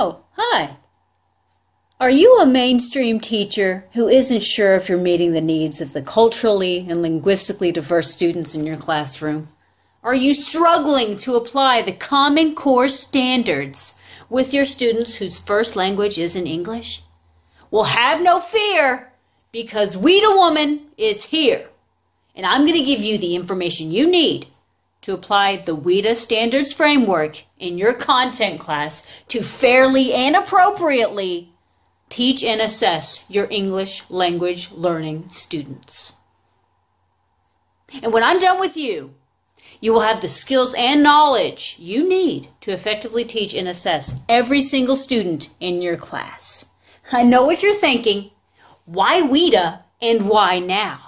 Oh, hi. Are you a mainstream teacher who isn't sure if you're meeting the needs of the culturally and linguistically diverse students in your classroom? Are you struggling to apply the Common Core standards with your students whose first language isn't English? Well, have no fear, because WIDA Woman is here, and I'm going to give you the information you need to apply the WIDA Standards Framework in your content class to fairly and appropriately teach and assess your English language learning students. And when I'm done with you, you will have the skills and knowledge you need to effectively teach and assess every single student in your class. I know what you're thinking. Why WIDA and why now?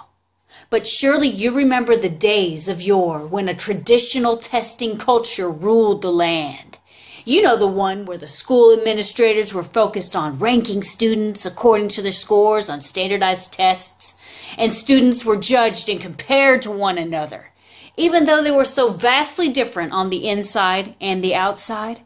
But surely you remember the days of yore when a traditional testing culture ruled the land. You know, the one where the school administrators were focused on ranking students according to their scores on standardized tests, and students were judged and compared to one another, even though they were so vastly different on the inside and the outside.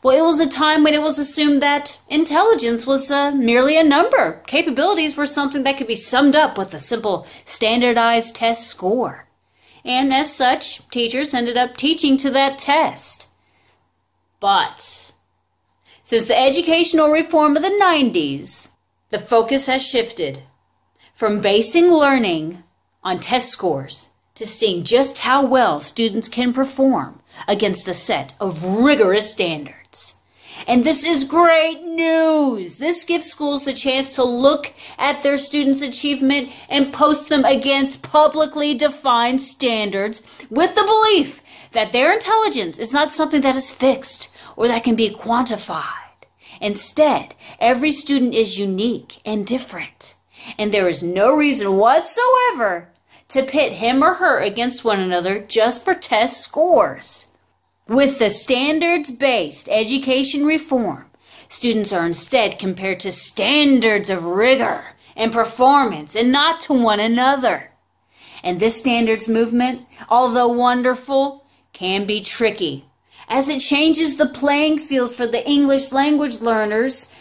Well, it was a time when it was assumed that intelligence was merely a number. Capabilities were something that could be summed up with a simple standardized test score. And as such, teachers ended up teaching to that test. But since the educational reform of the 90s, the focus has shifted from basing learning on test scores to seeing just how well students can perform against a set of rigorous standards. And this is great news. This gives schools the chance to look at their students' achievement and post them against publicly defined standards with the belief that their intelligence is not something that is fixed or that can be quantified. Instead, every student is unique and different, and there is no reason whatsoever to pit him or her against one another just for test scores. With the standards-based education reform, students are instead compared to standards of rigor and performance and not to one another. And this standards movement, although wonderful, can be tricky, as it changes the playing field for the English language learners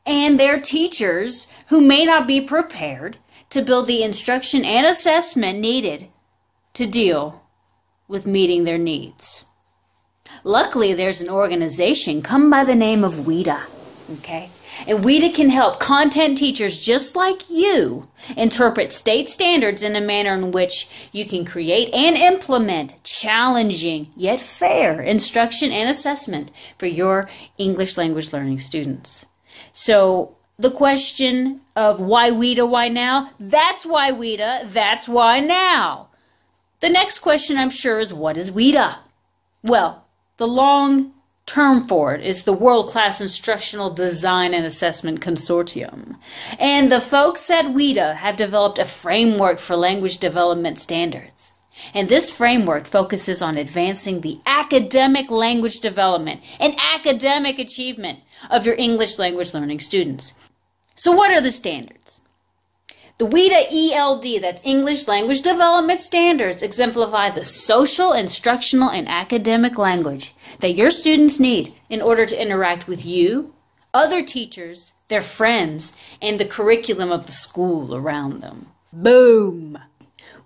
and their teachers who may not be prepared to build the instruction and assessment needed to deal with meeting their needs. Luckily, there's an organization come by the name of WIDA, okay? And WIDA can help content teachers just like you interpret state standards in a manner in which you can create and implement challenging yet fair instruction and assessment for your English language learning students. So the question of why WIDA, why now? That's why WIDA, that's why now. The next question, I'm sure, is what is WIDA? Well, the long term for it is the World Class Instructional Design and Assessment Consortium. And the folks at WIDA have developed a framework for language development standards. And this framework focuses on advancing the academic language development and academic achievement of your English language learning students. So what are the standards? The WIDA ELD, that's English Language Development Standards, exemplify the social, instructional, and academic language that your students need in order to interact with you, other teachers, their friends, and the curriculum of the school around them. Boom!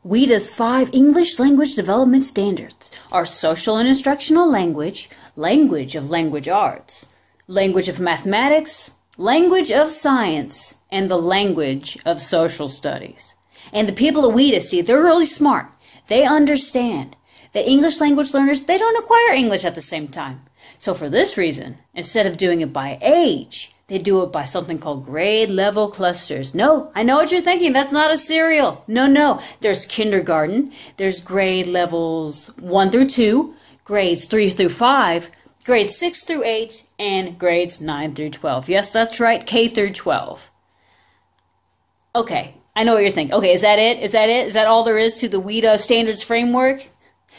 WIDA's 5 English Language Development Standards are social and instructional language, language of language arts, language of mathematics, language of science, and the language of social studies. And the people at WIDA, see, they're really smart. They understand that English language learners, they don't acquire English at the same time. So for this reason, instead of doing it by age, they do it by something called grade level clusters. No, I know what you're thinking. That's not a cereal. No. There's kindergarten. There's grade levels 1 through 2, grades 3 through 5, grades 6 through 8, and grades 9 through 12. Yes, that's right, K through 12. Okay, I know what you're thinking. Okay, is that it? Is that all there is to the WIDA Standards Framework?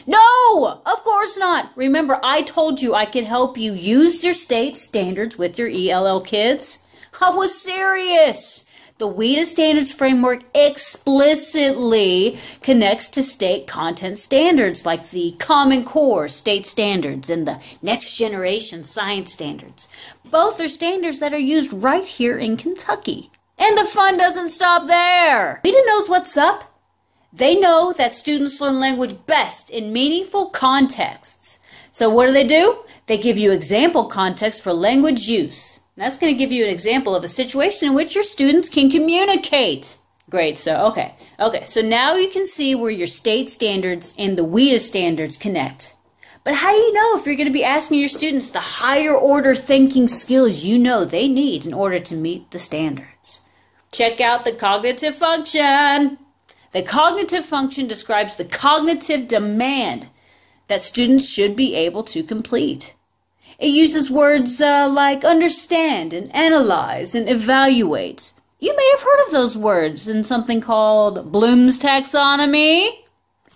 No, of course not. Remember, I told you I could help you use your state standards with your ELL kids. I was serious. The WIDA Standards Framework explicitly connects to state content standards like the Common Core state standards and the Next Generation Science Standards. Both are standards that are used right here in Kentucky. And the fun doesn't stop there. WIDA knows what's up. They know that students learn language best in meaningful contexts. So what do? They give you example context for language use. That's going to give you an example of a situation in which your students can communicate. Great, so okay, so now you can see where your state standards and the WIDA standards connect. But how do you know if you're going to be asking your students the higher order thinking skills you know they need in order to meet the standards? Check out the cognitive function. The cognitive function describes the cognitive demand that students should be able to complete. It uses words like understand and analyze and evaluate. You may have heard of those words in something called Bloom's taxonomy.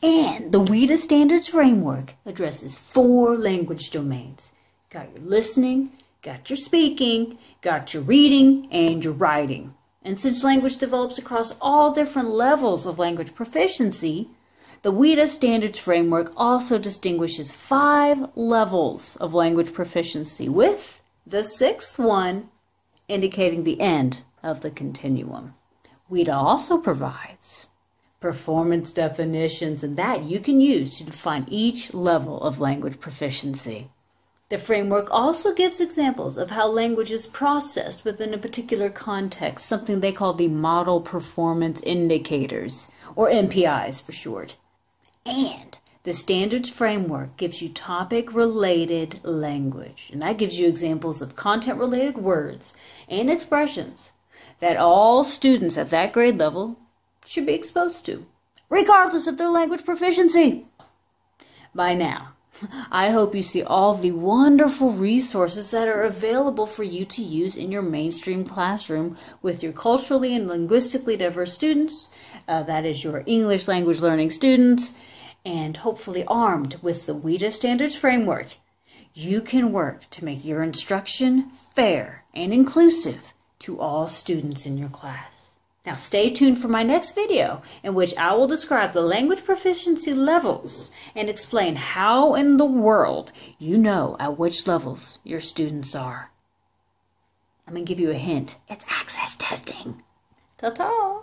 And the WIDA Standards Framework addresses 4 language domains. Got your listening, got your speaking, got your reading, and your writing. And since language develops across all different levels of language proficiency, the WIDA Standards Framework also distinguishes 5 levels of language proficiency, with the 6th one indicating the end of the continuum. WIDA also provides performance definitions, and that you can use to define each level of language proficiency. The framework also gives examples of how language is processed within a particular context, something they call the Model Performance Indicators, or MPIs for short. And the standards framework gives you topic-related language, and that gives you examples of content-related words and expressions that all students at that grade level should be exposed to, regardless of their language proficiency. By now, I hope you see all the wonderful resources that are available for you to use in your mainstream classroom with your culturally and linguistically diverse students, that is your English language learning students, and hopefully armed with the WIDA Standards Framework, you can work to make your instruction fair and inclusive to all students in your class. Now stay tuned for my next video, in which I will describe the language proficiency levels and explain how in the world you know at which levels your students are. I'm going to give you a hint. It's access testing. Ta-ta!